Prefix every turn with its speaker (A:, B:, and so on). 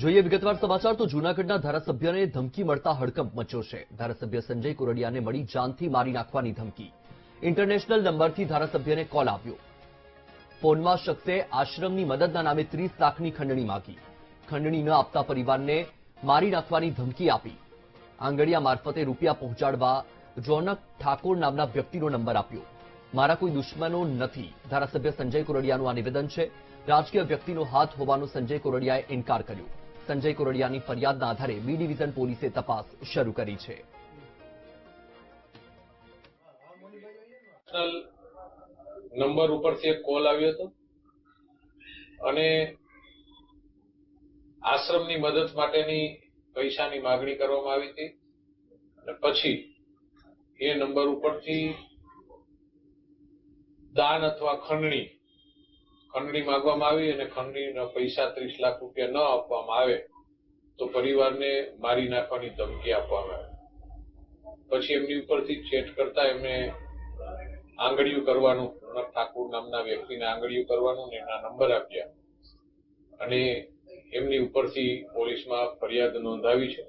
A: જોઈએ વિગતવાર સમાચાર તો જૂનાગઢના ધારાસભ્યને ધમકી મળતા હડકંપ મચ્યો છે। ધારાસભ્ય સંજય કોરડિયાને મળી જાનથી મારી નાખવાની ધમકી। ઇન્ટરનેશનલ નંબરથી ધારાસભ્યને કોલ આવ્યો। ફોનમાં શખ્સે આશ્રમની મદદના નામે 30 લાખની ખંડણી માંગી। ખંડણી ન આપતા પરિવારને મારી નાખવાની ધમકી આપી। આંગડિયા મારફતે રૂપિયા પહોંચાડવા રોનક ઠાકોર નામના વ્યક્તિનો નંબર આપ્યો। મારા કોઈ દુશ્મનો નથી, ધારાસભ્ય સંજય કોરડિયાનું આ નિવેદન છે। રાજકીય વ્યક્તિનો હાથ હોવાનો સંજય કોરડિયાએ ઇનકાર કર્યો। સંજય કોરડિયાની ફરિયાદના આધારે બી ડિવિઝન પોલીસે તપાસ શરૂ કરી છે।
B: નંબર ઉપરથી એક કોલ આવ્યો હતો અને આશ્રમની મદદ માટેની પૈસાની માગણી કરવામાં આવી હતી અને પછી એ નંબર ઉપરથી દાન અથવા ખંડણી માંગવામાં આવી અને ખંડણીના પૈસા 30 લાખ રૂપિયા ન આપવામાં આવે તો પરિવારને મારી નાખવાની ધમકી આપવામાં આવી। પછી એમની ઉપરથી ચેટ કરતા એમને આંગળીયું કરવાનું, રોનક ઠાકોર નામના વ્યક્તિને આંગળીયું કરવાનું ને એના નંબર આપ્યા અને એમની ઉપરથી પોલીસમાં ફરિયાદ નોંધાવી છે।